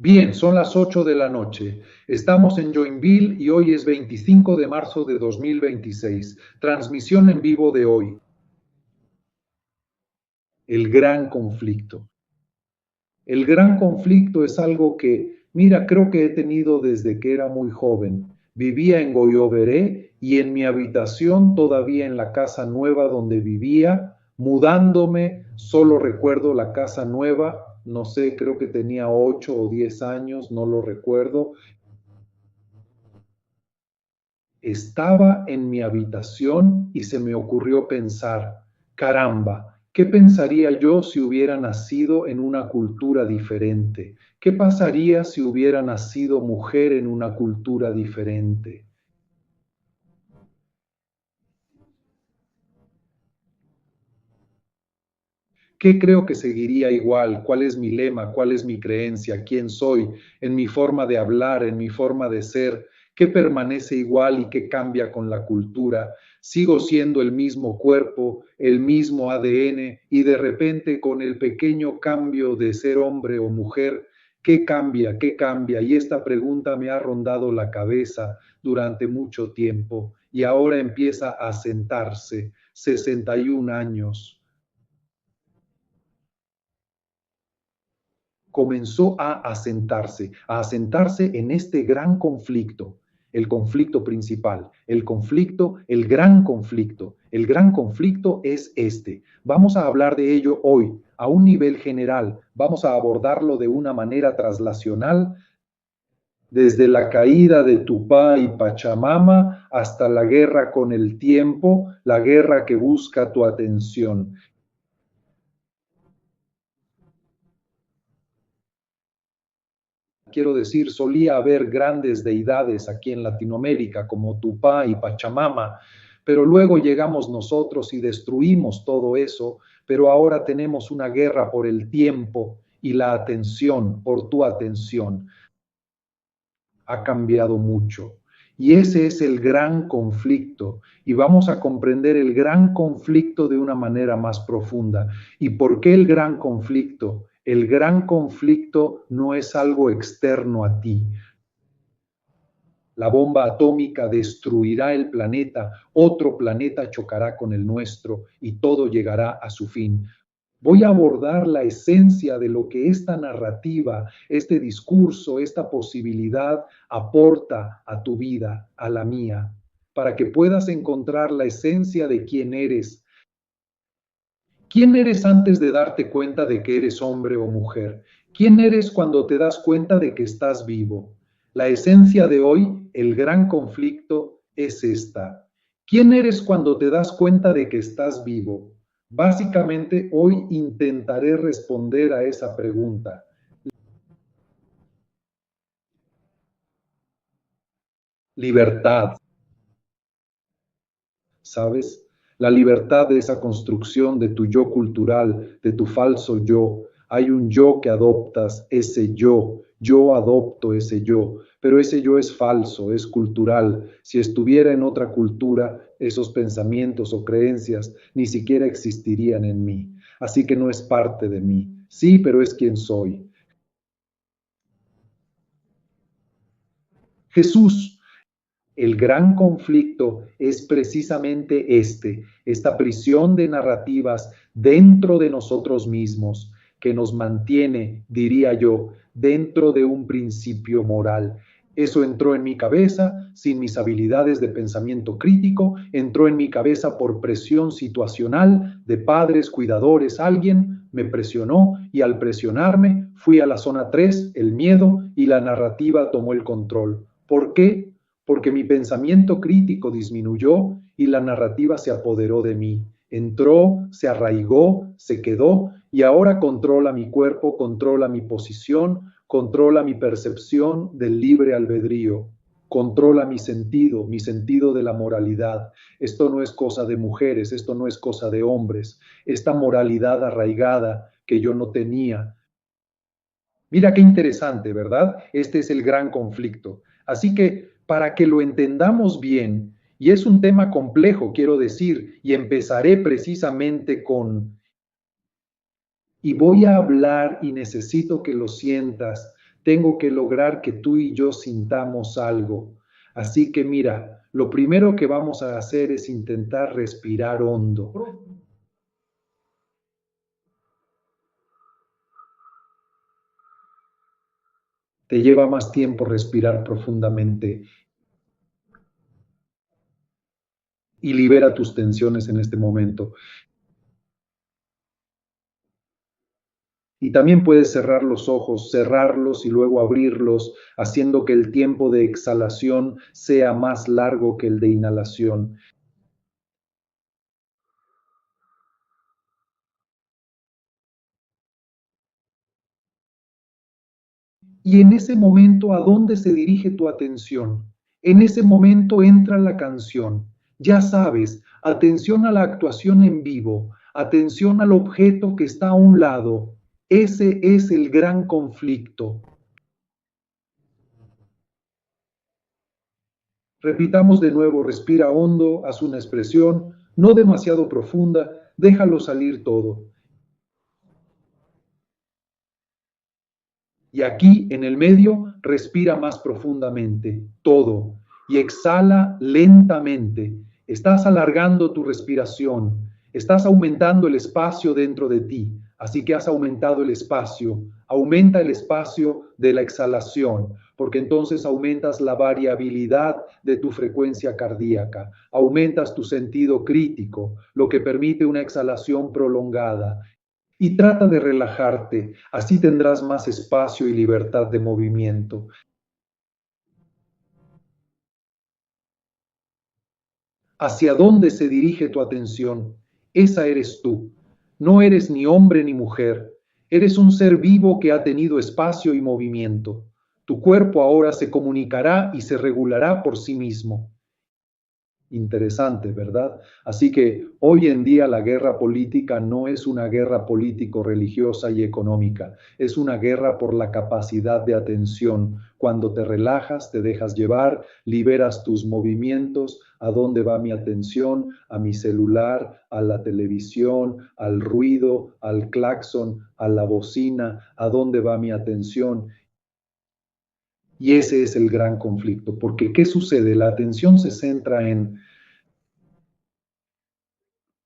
Bien, son las 8 de la noche. Estamos en Joinville y hoy es 25 de marzo de 2026. Transmisión en vivo de hoy. El gran conflicto. El gran conflicto es algo que, mira, creo que he tenido desde que era muy joven. Vivía en Goyoveré y en mi habitación, todavía en la casa nueva donde vivía, mudándome, solo recuerdo la casa nueva, no sé, creo que tenía 8 o 10 años, no lo recuerdo. Estaba en mi habitación y se me ocurrió pensar, caramba, ¿qué pensaría yo si hubiera nacido en una cultura diferente? ¿Qué pasaría si hubiera nacido mujer en una cultura diferente? ¿Qué creo que seguiría igual? ¿Cuál es mi lema? ¿Cuál es mi creencia? ¿Quién soy? En mi forma de hablar, en mi forma de ser. ¿Qué permanece igual y qué cambia con la cultura? Sigo siendo el mismo cuerpo, el mismo ADN y de repente con el pequeño cambio de ser hombre o mujer, ¿qué cambia? ¿Qué cambia? Y esta pregunta me ha rondado la cabeza durante mucho tiempo y ahora empieza a sentarse. 61 años. Comenzó a asentarse en este gran conflicto, el conflicto principal, el conflicto, el gran conflicto. El gran conflicto es este. Vamos a hablar de ello hoy a un nivel general. Vamos a abordarlo de una manera traslacional desde la caída de Tupá y Pachamama hasta la guerra con el tiempo, la guerra que busca tu atención. Quiero decir, solía haber grandes deidades aquí en Latinoamérica como Tupá y Pachamama, pero luego llegamos nosotros y destruimos todo eso, pero ahora tenemos una guerra por el tiempo y la atención, por tu atención. Ha cambiado mucho. Y ese es el gran conflicto. Y vamos a comprender el gran conflicto de una manera más profunda. ¿Y por qué el gran conflicto? El gran conflicto no es algo externo a ti. La bomba atómica destruirá el planeta, otro planeta chocará con el nuestro y todo llegará a su fin. Voy a abordar la esencia de lo que esta narrativa, este discurso, esta posibilidad aporta a tu vida, a la mía, para que puedas encontrar la esencia de quién eres. ¿Quién eres antes de darte cuenta de que eres hombre o mujer? ¿Quién eres cuando te das cuenta de que estás vivo? La esencia de hoy, el gran conflicto, es esta. ¿Quién eres cuando te das cuenta de que estás vivo? Básicamente, hoy intentaré responder a esa pregunta. Libertad, ¿sabes? La libertad de esa construcción de tu yo cultural, de tu falso yo. Hay un yo que adoptas, ese yo adopto ese yo, pero ese yo es falso, es cultural. Si estuviera en otra cultura, esos pensamientos o creencias ni siquiera existirían en mí. Así que no es parte de mí. Sí, pero es quien soy. Jesús. El gran conflicto es precisamente esta prisión de narrativas dentro de nosotros mismos que nos mantiene, diría yo, dentro de un principio moral. Eso entró en mi cabeza sin mis habilidades de pensamiento crítico, entró en mi cabeza por presión situacional de padres, cuidadores, alguien me presionó y al presionarme fui a la zona 3, el miedo, y la narrativa tomó el control. ¿Por qué? Porque mi pensamiento crítico disminuyó y la narrativa se apoderó de mí. Entró, se arraigó, se quedó y ahora controla mi cuerpo, controla mi posición, controla mi percepción del libre albedrío, controla mi sentido de la moralidad. Esto no es cosa de mujeres, esto no es cosa de hombres. Esta moralidad arraigada que yo no tenía. Mira qué interesante, ¿verdad? Este es el gran conflicto. Así que para que lo entendamos bien, y es un tema complejo, quiero decir, y empezaré precisamente con, y voy a hablar y necesito que lo sientas Tengo que lograr que tú y yo sintamos algo. Así que mira, lo primero que vamos a hacer es intentar respirar hondo. Te lleva más tiempo respirar profundamente y libera tus tensiones en este momento. Y también puedes cerrar los ojos, cerrarlos y luego abrirlos, haciendo que el tiempo de exhalación sea más largo que el de inhalación. Y en ese momento, ¿a dónde se dirige tu atención? En ese momento entra la canción. Ya sabes, atención a la actuación en vivo, atención al objeto que está a un lado. Ese es el gran conflicto. Repitamos de nuevo, respira hondo, haz una expresión, no demasiado profunda, déjalo salir todo. Y aquí en el medio, respira más profundamente, todo, y exhala lentamente. Estás alargando tu respiración, estás aumentando el espacio dentro de ti, así que has aumentado el espacio. Aumenta el espacio de la exhalación, porque entonces aumentas la variabilidad de tu frecuencia cardíaca, aumentas tu sentido crítico, lo que permite una exhalación prolongada. Y trata de relajarte, así tendrás más espacio y libertad de movimiento. ¿Hacia dónde se dirige tu atención? Esa eres tú. No eres ni hombre ni mujer. Eres un ser vivo que ha tenido espacio y movimiento. Tu cuerpo ahora se comunicará y se regulará por sí mismo. Interesante, ¿verdad? Así que hoy en día la guerra política no es una guerra político-religiosa y económica, es una guerra por la capacidad de atención. Cuando te relajas, te dejas llevar, liberas tus movimientos, a dónde va mi atención, a mi celular, a la televisión, al ruido, al claxon, a la bocina, a dónde va mi atención. Y ese es el gran conflicto, porque ¿qué sucede? La atención se centra en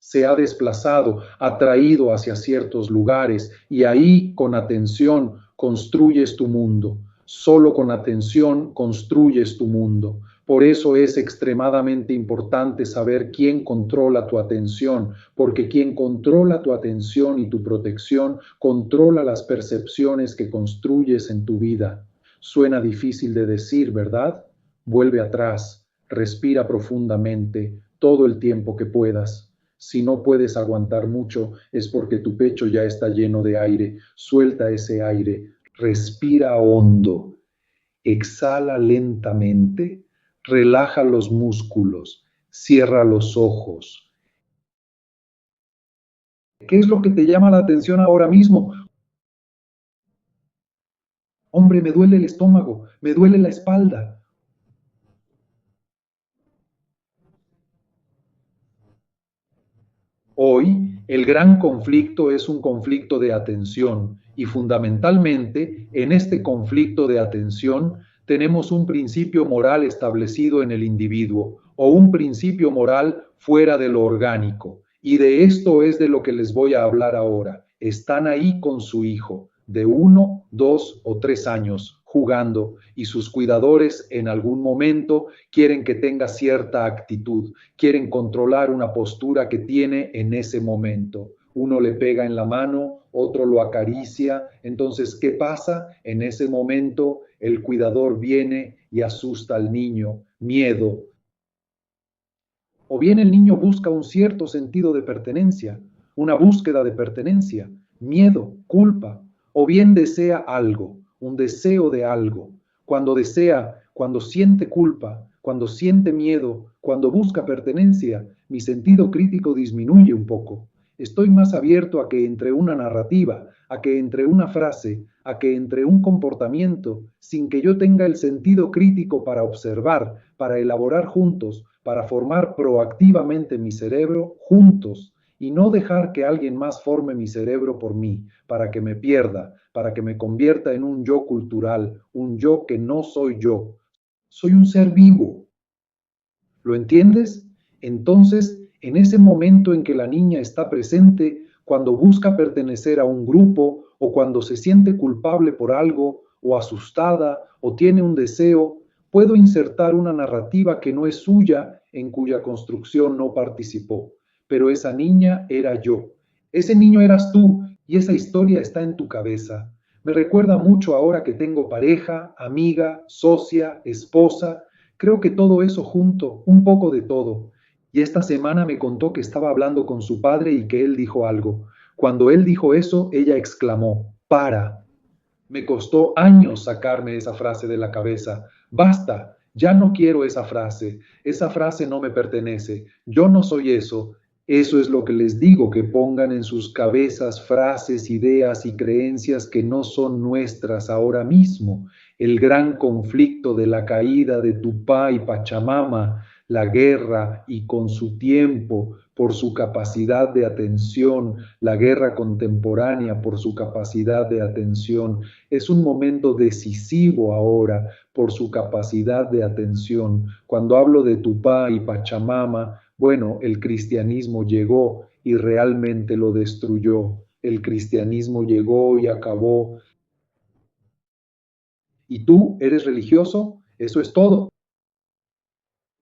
se ha desplazado, atraído hacia ciertos lugares y ahí con atención construyes tu mundo. Solo con atención construyes tu mundo. Por eso es extremadamente importante saber quién controla tu atención, porque quien controla tu atención y tu protección controla las percepciones que construyes en tu vida. Suena difícil de decir, ¿verdad? Vuelve atrás, respira profundamente todo el tiempo que puedas. Si no puedes aguantar mucho, es porque tu pecho ya está lleno de aire. Suelta ese aire, respira hondo, exhala lentamente, relaja los músculos, cierra los ojos. ¿Qué es lo que te llama la atención ahora mismo? Hombre, me duele el estómago, me duele la espalda. Hoy el gran conflicto es un conflicto de atención y fundamentalmente en este conflicto de atención tenemos un principio moral establecido en el individuo o un principio moral fuera de lo orgánico. Y de esto es de lo que les voy a hablar ahora. Están ahí con su hijo de 1, 2 o 3 años jugando y sus cuidadores en algún momento quieren que tenga cierta actitud, quieren controlar una postura que tiene en ese momento. Uno le pega en la mano, otro lo acaricia. Entonces, ¿qué pasa? En ese momento el cuidador viene y asusta al niño, miedo. O bien el niño busca un cierto sentido de pertenencia, una búsqueda de pertenencia, miedo, culpa, o bien desea algo, un deseo de algo. Cuando desea, cuando siente culpa, cuando siente miedo, cuando busca pertenencia, mi sentido crítico disminuye un poco. Estoy más abierto a que entre una narrativa, a que entre una frase, a que entre un comportamiento, sin que yo tenga el sentido crítico para observar, para elaborar juntos, para formar proactivamente mi cerebro juntos y no dejar que alguien más forme mi cerebro por mí, para que me pierda, para que me convierta en un yo cultural, un yo que no soy yo. Soy un ser vivo. ¿Lo entiendes? Entonces, en ese momento en que la niña está presente, cuando busca pertenecer a un grupo o cuando se siente culpable por algo o asustada o tiene un deseo, puedo insertar una narrativa que no es suya, en cuya construcción no participó. Pero esa niña era yo. Ese niño eras tú y esa historia está en tu cabeza. Me recuerda mucho ahora que tengo pareja, amiga, socia, esposa. Creo que todo eso junto, un poco de todo. Y esta semana me contó que estaba hablando con su padre y que él dijo algo. Cuando él dijo eso, ella exclamó, para. Me costó años sacarme esa frase de la cabeza. Basta, ya no quiero esa frase. Esa frase no me pertenece. Yo no soy eso. Eso es lo que les digo, que pongan en sus cabezas frases, ideas y creencias que no son nuestras ahora mismo. El gran conflicto de la caída de Tupá y Pachamama, la guerra y con su tiempo, por su capacidad de atención, la guerra contemporánea por su capacidad de atención. Es un momento decisivo ahora por su capacidad de atención. Cuando hablo de Tupá y Pachamama, bueno, el cristianismo llegó y realmente lo destruyó. El cristianismo llegó y acabó. ¿Y tú eres religioso? Eso es todo.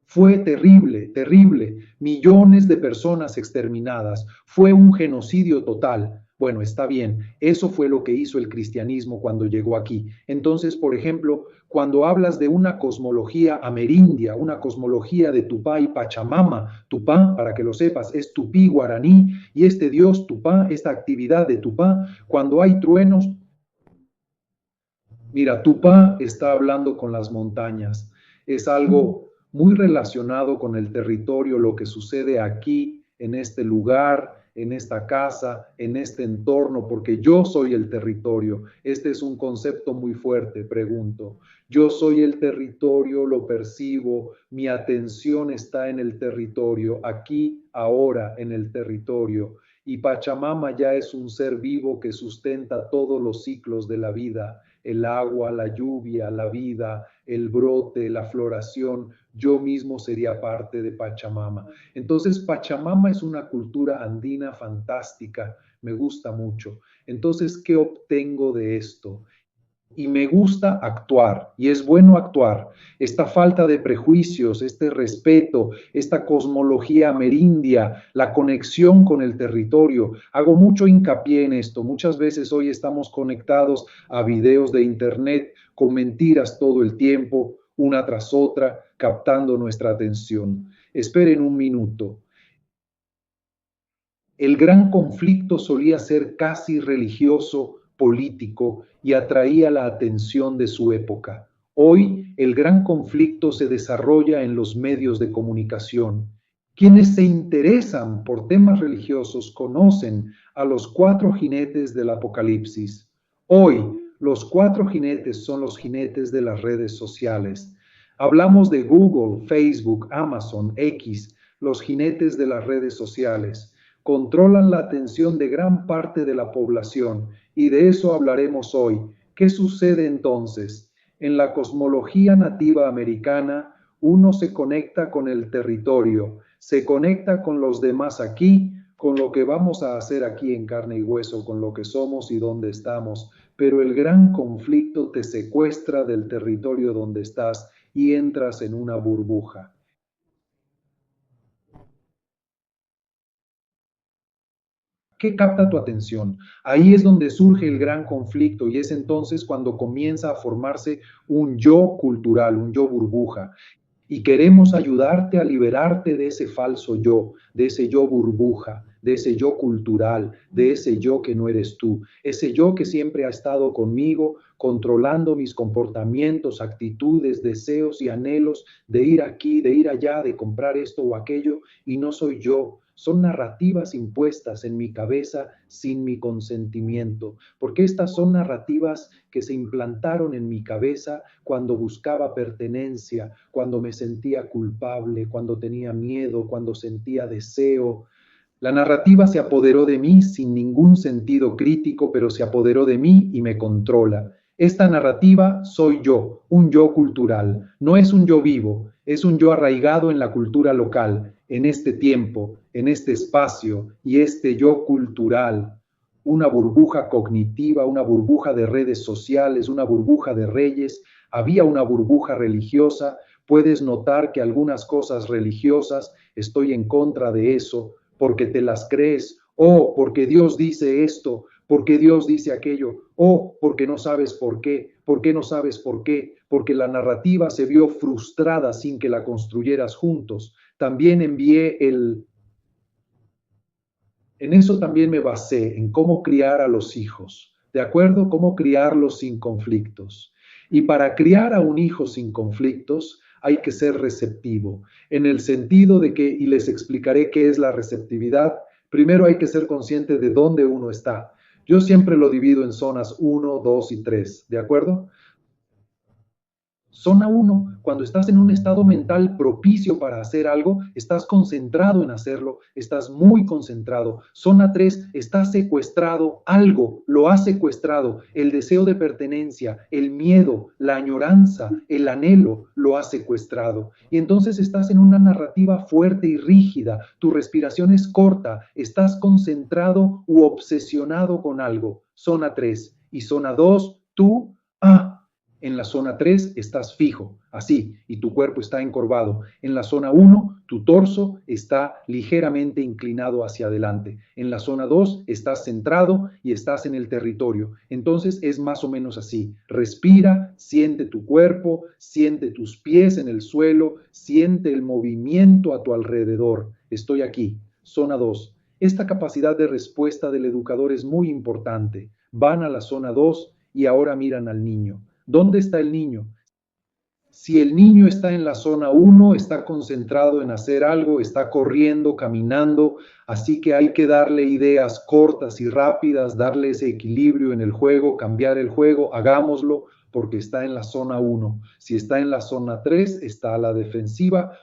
Fue terrible, terrible. Millones de personas exterminadas. Fue un genocidio total. Bueno, está bien. Eso fue lo que hizo el cristianismo cuando llegó aquí. Entonces, por ejemplo, cuando hablas de una cosmología amerindia, una cosmología de Tupá y Pachamama, Tupá, para que lo sepas, es tupí guaraní y este dios Tupá, esta actividad de Tupá, cuando hay truenos, mira, Tupá está hablando con las montañas. Es algo muy relacionado con el territorio, lo que sucede aquí, en este lugar, en esta casa, en este entorno, porque yo soy el territorio. Este es un concepto muy fuerte, pregunto. Yo soy el territorio, lo percibo, mi atención está en el territorio, aquí, ahora, en el territorio. Y Pachamama ya es un ser vivo que sustenta todos los ciclos de la vida, el agua, la lluvia, la vida, el brote, la floración. Yo mismo sería parte de Pachamama. Entonces, Pachamama es una cultura andina fantástica, me gusta mucho. Entonces, ¿qué obtengo de esto? Y me gusta actuar, y es bueno actuar. Esta falta de prejuicios, este respeto, esta cosmología amerindia, la conexión con el territorio. Hago mucho hincapié en esto. Muchas veces hoy estamos conectados a videos de internet con mentiras todo el tiempo, una tras otra, captando nuestra atención. Esperen un minuto. El gran conflicto solía ser casi religioso, político y atraía la atención de su época. Hoy el gran conflicto se desarrolla en los medios de comunicación. Quienes se interesan por temas religiosos conocen a los cuatro jinetes del Apocalipsis. Hoy los cuatro jinetes son los jinetes de las redes sociales. Hablamos de Google, Facebook, Amazon, X, los jinetes de las redes sociales controlan la atención de gran parte de la población y de eso hablaremos hoy. ¿Qué sucede entonces? En la cosmología nativa americana, uno se conecta con el territorio, se conecta con los demás aquí, con lo que vamos a hacer aquí en carne y hueso, con lo que somos y dónde estamos, pero el gran conflicto te secuestra del territorio donde estás y entras en una burbuja. ¿Qué capta tu atención? Ahí es donde surge el gran conflicto y es entonces cuando comienza a formarse un yo cultural, un yo burbuja. Y queremos ayudarte a liberarte de ese falso yo, de ese yo burbuja, de ese yo cultural, de ese yo que no eres tú, ese yo que siempre ha estado conmigo, controlando mis comportamientos, actitudes, deseos y anhelos de ir aquí, de ir allá, de comprar esto o aquello, y no soy yo. Son narrativas impuestas en mi cabeza sin mi consentimiento, porque estas son narrativas que se implantaron en mi cabeza cuando buscaba pertenencia, cuando me sentía culpable, cuando tenía miedo, cuando sentía deseo. La narrativa se apoderó de mí sin ningún sentido crítico, pero se apoderó de mí y me controla. Esta narrativa soy yo, un yo cultural. No es un yo vivo, es un yo arraigado en la cultura local, en este tiempo, en este espacio, y este yo cultural, una burbuja cognitiva, una burbuja de redes sociales, una burbuja de reyes, había una burbuja religiosa. Puedes notar que algunas cosas religiosas, estoy en contra de eso, porque te las crees, o porque Dios dice esto, porque Dios dice aquello, o porque no sabes por qué no sabes por qué, porque la narrativa se vio frustrada sin que la construyeras juntos. También en eso también me basé, en cómo criar a los hijos, ¿de acuerdo? Cómo criarlos sin conflictos. Y para criar a un hijo sin conflictos hay que ser receptivo, en el sentido de que, y les explicaré qué es la receptividad, primero hay que ser consciente de dónde uno está. Yo siempre lo divido en zonas uno, 2 y 3, ¿de acuerdo? Zona uno, cuando estás en un estado mental propicio para hacer algo, estás concentrado en hacerlo, estás muy concentrado. Zona 3, estás secuestrado, algo lo ha secuestrado, el deseo de pertenencia, el miedo, la añoranza, el anhelo lo ha secuestrado. Y entonces estás en una narrativa fuerte y rígida, tu respiración es corta, estás concentrado u obsesionado con algo. Zona 3 y zona 2, tú, en la zona 3 estás fijo, así, y tu cuerpo está encorvado. En la zona 1 tu torso está ligeramente inclinado hacia adelante. En la zona 2 estás centrado y estás en el territorio. Entonces es más o menos así. Respira, siente tu cuerpo, siente tus pies en el suelo, siente el movimiento a tu alrededor. Estoy aquí. Zona 2. Esta capacidad de respuesta del educador es muy importante. Van a la zona 2 y ahora miran al niño. ¿Dónde está el niño? Si el niño está en la zona uno, está concentrado en hacer algo, está corriendo, caminando, así que hay que darle ideas cortas y rápidas, darle ese equilibrio en el juego, cambiar el juego, hagámoslo porque está en la zona uno. Si está en la zona 3, está a la defensiva.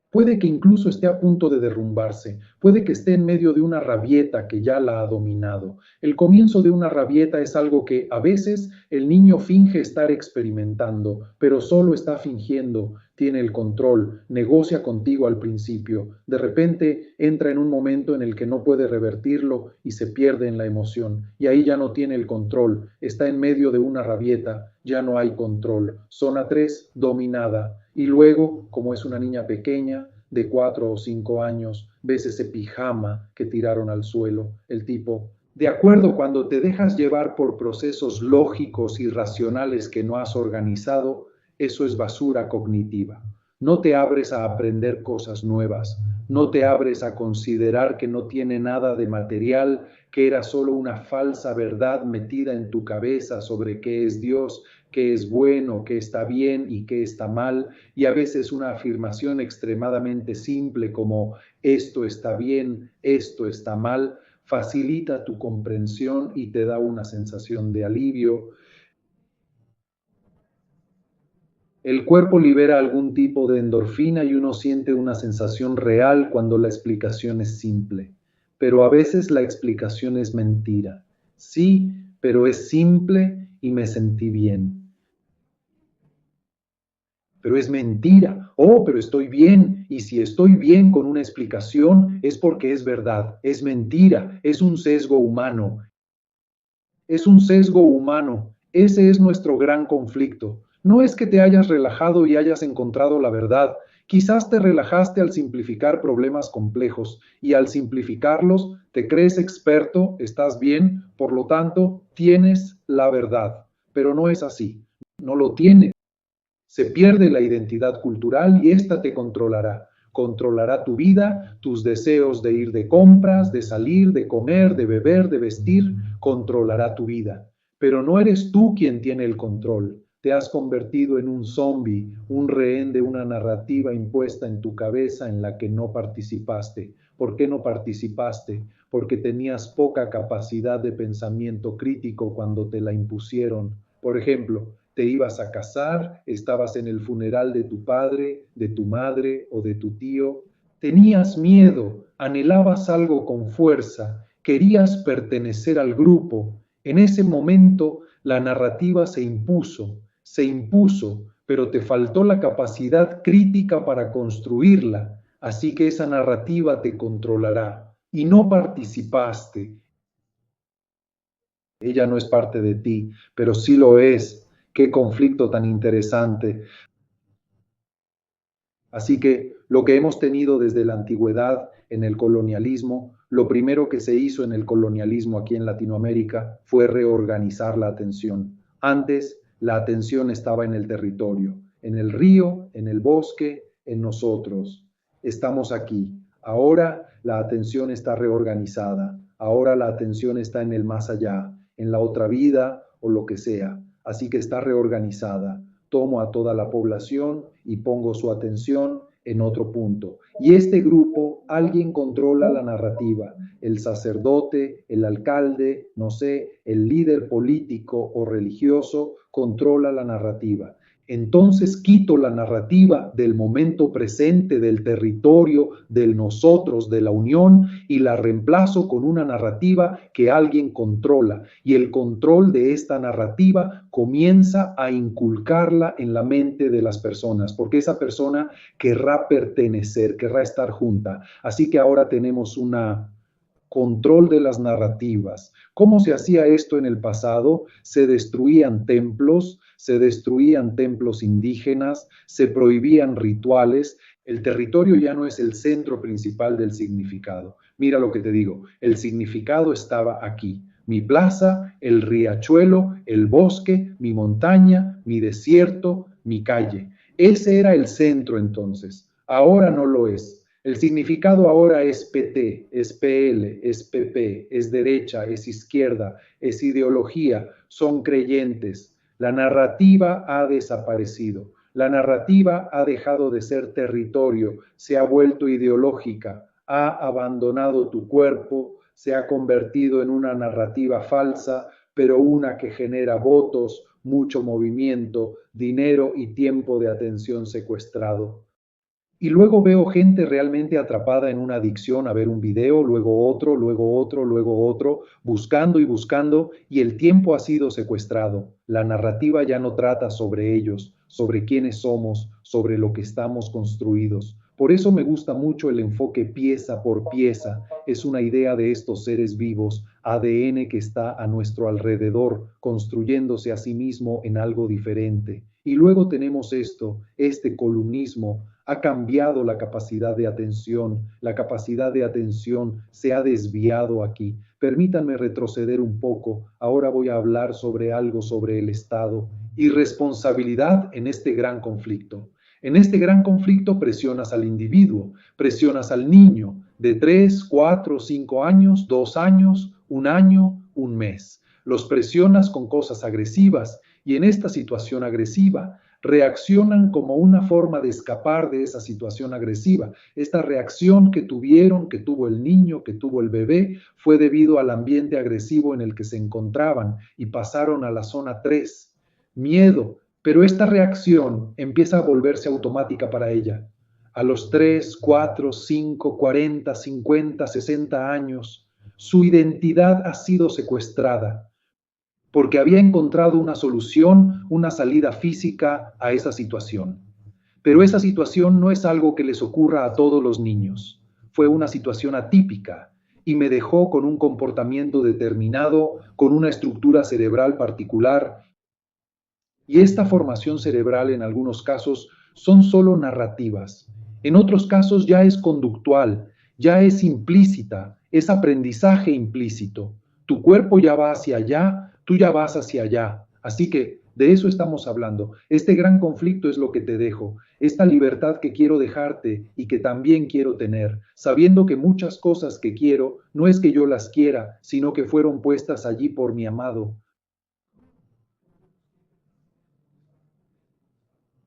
Puede que incluso esté a punto de derrumbarse, puede que esté en medio de una rabieta que ya la ha dominado. El comienzo de una rabieta es algo que a veces el niño finge estar experimentando, pero solo está fingiendo, tiene el control, negocia contigo al principio, de repente entra en un momento en el que no puede revertirlo y se pierde en la emoción, y ahí ya no tiene el control, está en medio de una rabieta, ya no hay control. Zona 3 dominada. Y luego, como es una niña pequeña, de 4 o 5 años, ves ese pijama que tiraron al suelo, el tipo, de acuerdo, cuando te dejas llevar por procesos lógicos y racionales que no has organizado, eso es basura cognitiva. No te abres a aprender cosas nuevas, no te abres a considerar que no tiene nada de material, que era solo una falsa verdad metida en tu cabeza sobre qué es Dios, qué es bueno, qué está bien y qué está mal, y a veces una afirmación extremadamente simple como esto está bien, esto está mal, facilita tu comprensión y te da una sensación de alivio. El cuerpo libera algún tipo de endorfina y uno siente una sensación real cuando la explicación es simple. Pero a veces la explicación es mentira. Sí, pero es simple y me sentí bien. Pero es mentira. Oh, pero estoy bien. Y si estoy bien con una explicación es porque es verdad. Es mentira. Es un sesgo humano. Es un sesgo humano. Ese es nuestro gran conflicto. No es que te hayas relajado y hayas encontrado la verdad. Quizás te relajaste al simplificar problemas complejos y al simplificarlos te crees experto, estás bien, por lo tanto tienes la verdad. Pero no es así. No lo tienes. Se pierde la identidad cultural y ésta te controlará. Controlará tu vida, tus deseos de ir de compras, de salir, de comer, de beber, de vestir, controlará tu vida. Pero no eres tú quien tiene el control. Te has convertido en un zombie, un rehén de una narrativa impuesta en tu cabeza en la que no participaste. ¿Por qué no participaste? Porque tenías poca capacidad de pensamiento crítico cuando te la impusieron. Por ejemplo, te ibas a casar, estabas en el funeral de tu padre, de tu madre o de tu tío, tenías miedo, anhelabas algo con fuerza, querías pertenecer al grupo. En ese momento la narrativa se impuso, pero te faltó la capacidad crítica para construirla, así que esa narrativa te controlará. Y no participaste. Ella no es parte de ti, pero sí lo es. Qué conflicto tan interesante. Así que lo que hemos tenido desde la antigüedad en el colonialismo, lo primero que se hizo en el colonialismo aquí en Latinoamérica fue reorganizar la atención. Antes la atención estaba en el territorio, en el río, en el bosque, en nosotros. Estamos aquí. Ahora la atención está reorganizada. Ahora la atención está en el más allá, en la otra vida o lo que sea. Así que está reorganizada. Tomo a toda la población y pongo su atención en otro punto. Y este grupo, alguien controla la narrativa, el sacerdote, el alcalde, no sé, el líder político o religioso controla la narrativa. Entonces quito la narrativa del momento presente, del territorio, del nosotros, de la unión, y la reemplazo con una narrativa que alguien controla. Y el control de esta narrativa comienza a inculcarla en la mente de las personas, porque esa persona querrá pertenecer, querrá estar junta. Así que ahora tenemos una control de las narrativas. ¿Cómo se hacía esto en el pasado? Se destruían templos indígenas, se prohibían rituales. El territorio ya no es el centro principal del significado. Mira lo que te digo, el significado estaba aquí. Mi plaza, el riachuelo, el bosque, mi montaña, mi desierto, mi calle. Ese era el centro entonces. Ahora no lo es. El significado ahora es PT, es PL, es PP, es derecha, es izquierda, es ideología, son creyentes. La narrativa ha desaparecido. La narrativa ha dejado de ser territorio, se ha vuelto ideológica, ha abandonado tu cuerpo, se ha convertido en una narrativa falsa, pero una que genera votos, mucho movimiento, dinero y tiempo de atención secuestrado. Y luego veo gente realmente atrapada en una adicción a ver un video, luego otro, luego otro, luego otro, buscando y buscando, y el tiempo ha sido secuestrado. La narrativa ya no trata sobre ellos, sobre quiénes somos, sobre lo que estamos construidos. Por eso me gusta mucho el enfoque pieza por pieza. Es una idea de estos seres vivos, ADN que está a nuestro alrededor, construyéndose a sí mismo en algo diferente. Y luego tenemos este columnismo ha cambiado la capacidad de atención se ha desviado aquí. Permítanme retroceder un poco, ahora voy a hablar sobre algo sobre el Estado y responsabilidad en este gran conflicto. En este gran conflicto presionas al individuo, presionas al niño de 3, 4, 5 años, 2 años, 1 año, 1 mes. Los presionas con cosas agresivas y en esta situación agresiva reaccionan como una forma de escapar de esa situación agresiva. Esta reacción que tuvo el niño, que tuvo el bebé, fue debido al ambiente agresivo en el que se encontraban y pasaron a la zona 3, miedo. Pero esta reacción empieza a volverse automática para ella. A los 3, 4, 5, 40, 50, 60 años, su identidad ha sido secuestrada porque había encontrado una solución, una salida física a esa situación. Pero esa situación no es algo que les ocurra a todos los niños. Fue una situación atípica y me dejó con un comportamiento determinado, con una estructura cerebral particular. Y esta formación cerebral en algunos casos son solo narrativas. En otros casos ya es conductual, ya es implícita, es aprendizaje implícito. Tu cuerpo ya va hacia allá, tú ya vas hacia allá. Así que de eso estamos hablando. Este gran conflicto es lo que te dejo, esta libertad que quiero dejarte y que también quiero tener, sabiendo que muchas cosas que quiero no es que yo las quiera, sino que fueron puestas allí por mi amado.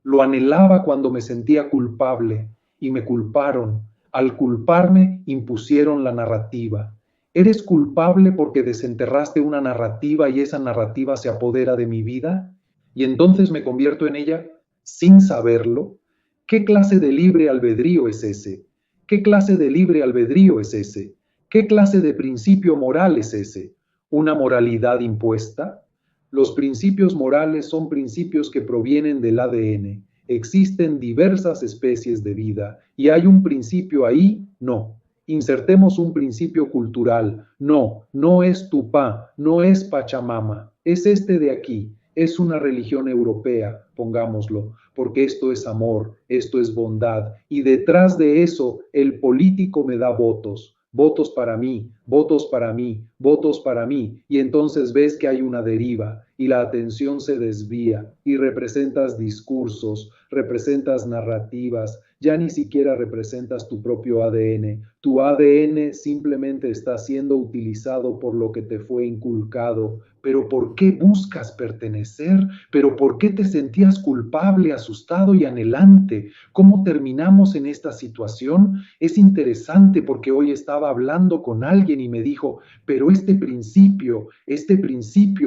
Lo anhelaba cuando me sentía culpable y me culparon. Al culparme impusieron la narrativa. ¿Eres culpable porque desenterraste una narrativa y esa narrativa se apodera de mi vida? Y entonces me convierto en ella sin saberlo. ¿Qué clase de libre albedrío es ese? ¿Qué clase de libre albedrío es ese? ¿Qué clase de principio moral es ese? ¿Una moralidad impuesta? Los principios morales son principios que provienen del ADN. Existen diversas especies de vida y hay un principio ahí, no. Insertemos un principio cultural. No, no es Tupá, no es Pachamama, es este de aquí. Es una religión europea, pongámoslo, porque esto es amor, esto es bondad. Y detrás de eso, el político me da votos. Votos para mí, votos para mí, votos para mí. Y entonces ves que hay una deriva y la atención se desvía y representas discursos, representas narrativas, ya ni siquiera representas tu propio ADN. Tu ADN simplemente está siendo utilizado por lo que te fue inculcado. Pero ¿por qué buscas pertenecer? ¿Pero por qué te sentías culpable, asustado y anhelante? ¿Cómo terminamos en esta situación? Es interesante porque hoy estaba hablando con alguien y me dijo, pero este principio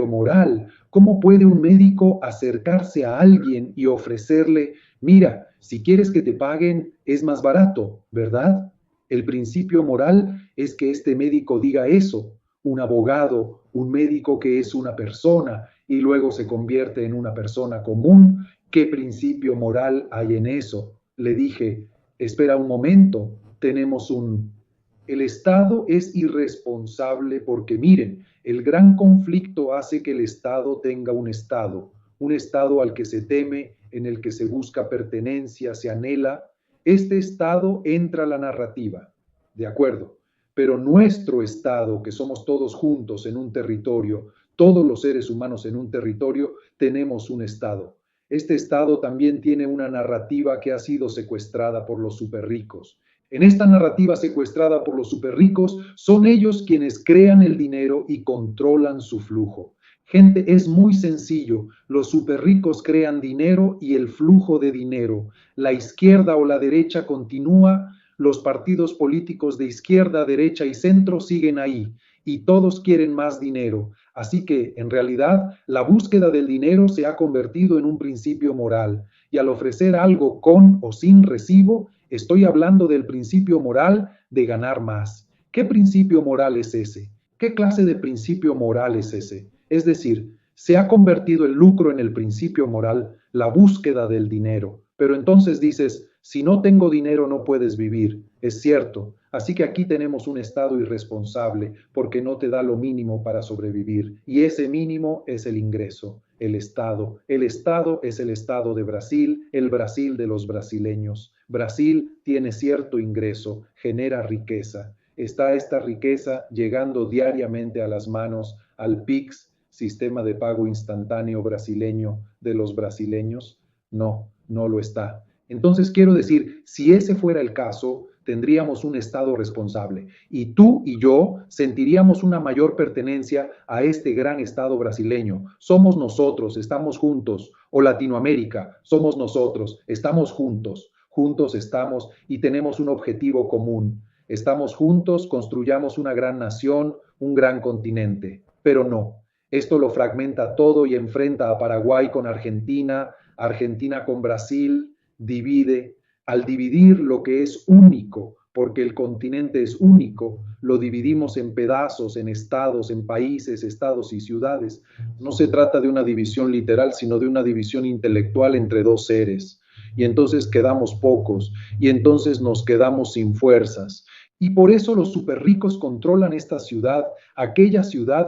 moral, ¿cómo puede un médico acercarse a alguien y ofrecerle, mira, si quieres que te paguen, es más barato, ¿verdad? El principio moral es que este médico diga eso, un abogado, un médico que es una persona y luego se convierte en una persona común. ¿Qué principio moral hay en eso? Le dije, espera un momento, tenemos un... El Estado es irresponsable porque miren, el gran conflicto hace que el Estado tenga un Estado al que se teme, en el que se busca pertenencia, se anhela. Este Estado entra a la narrativa, de acuerdo, pero nuestro Estado, que somos todos juntos en un territorio, todos los seres humanos en un territorio, tenemos un Estado. Este Estado también tiene una narrativa que ha sido secuestrada por los superricos. En esta narrativa secuestrada por los superricos, son ellos quienes crean el dinero y controlan su flujo. Gente, es muy sencillo. Los superricos crean dinero y el flujo de dinero. La izquierda o la derecha continúa. Los partidos políticos de izquierda, derecha y centro siguen ahí y todos quieren más dinero. Así que, en realidad, la búsqueda del dinero se ha convertido en un principio moral y al ofrecer algo con o sin recibo, estoy hablando del principio moral de ganar más. ¿Qué principio moral es ese? ¿Qué clase de principio moral es ese? Es decir, se ha convertido el lucro en el principio moral, la búsqueda del dinero. Pero entonces dices, si no tengo dinero no puedes vivir. Es cierto. Así que aquí tenemos un Estado irresponsable porque no te da lo mínimo para sobrevivir. Y ese mínimo es el ingreso, el Estado. El Estado es el Estado de Brasil, el Brasil de los brasileños. Brasil tiene cierto ingreso, genera riqueza. ¿Está esta riqueza llegando diariamente a las manos al PIX, sistema de pago instantáneo brasileño de los brasileños? No, no lo está. Entonces quiero decir, si ese fuera el caso, tendríamos un Estado responsable y tú y yo sentiríamos una mayor pertenencia a este gran Estado brasileño. Somos nosotros, estamos juntos, o Latinoamérica, somos nosotros, estamos juntos, juntos estamos y tenemos un objetivo común. Estamos juntos, construyamos una gran nación, un gran continente, pero no. Esto lo fragmenta todo y enfrenta a Paraguay con Argentina, Argentina con Brasil, divide. Al dividir lo que es único, porque el continente es único, lo dividimos en pedazos, en estados, en países, estados y ciudades. No se trata de una división literal, sino de una división intelectual entre dos seres. Y entonces quedamos pocos, y entonces nos quedamos sin fuerzas. Y por eso los superricos controlan esta ciudad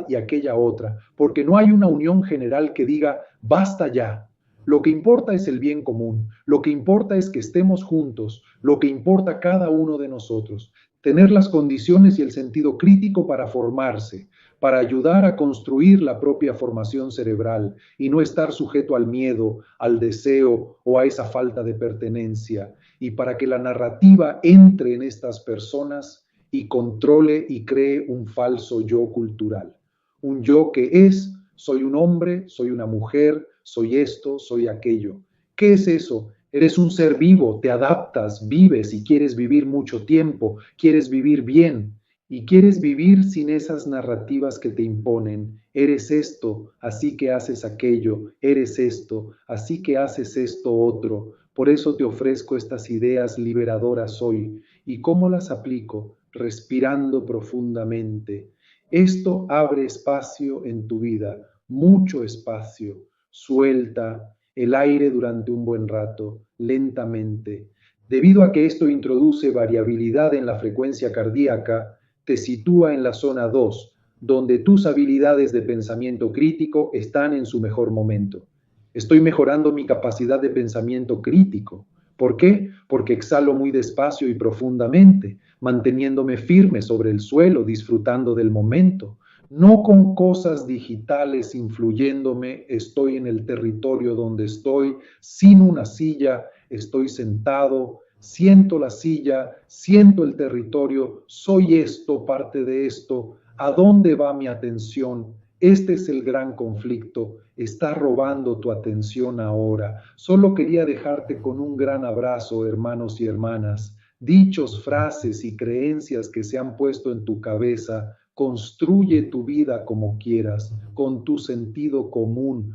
y aquella otra, porque no hay una unión general que diga, basta ya. Lo que importa es el bien común, lo que importa es que estemos juntos, lo que importa cada uno de nosotros, tener las condiciones y el sentido crítico para formarse, para ayudar a construir la propia formación cerebral y no estar sujeto al miedo, al deseo o a esa falta de pertenencia, y para que la narrativa entre en estas personas y controle y cree un falso yo cultural, un yo que es, soy un hombre, soy una mujer, soy esto, soy aquello. ¿Qué es eso? Eres un ser vivo, te adaptas, vives y quieres vivir mucho tiempo, quieres vivir bien y quieres vivir sin esas narrativas que te imponen. Eres esto, así que haces aquello, eres esto, así que haces esto otro. Por eso te ofrezco estas ideas liberadoras hoy ¿Y cómo las aplico? Respirando profundamente. Esto abre espacio en tu vida, mucho espacio. Suelta el aire durante un buen rato, lentamente. Debido a que esto introduce variabilidad en la frecuencia cardíaca, te sitúa en la zona 2, donde tus habilidades de pensamiento crítico están en su mejor momento. Estoy mejorando mi capacidad de pensamiento crítico. ¿Por qué? Porque exhalo muy despacio y profundamente, manteniéndome firme sobre el suelo, disfrutando del momento. No con cosas digitales influyéndome, estoy en el territorio donde estoy, sin una silla, estoy sentado, siento la silla, siento el territorio, soy esto, parte de esto. ¿A dónde va mi atención? Este es el gran conflicto. Está robando tu atención ahora. Solo quería dejarte con un gran abrazo, hermanos y hermanas. Dichos, frases y creencias que se han puesto en tu cabeza, construye tu vida como quieras, con tu sentido común,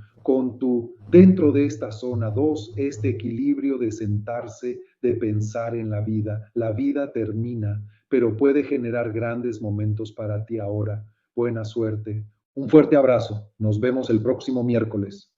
dentro de esta zona 2 este equilibrio de sentarse, de pensar en la vida. La vida termina, pero puede generar grandes momentos para ti ahora. Buena suerte. Un fuerte abrazo. Nos vemos el próximo miércoles.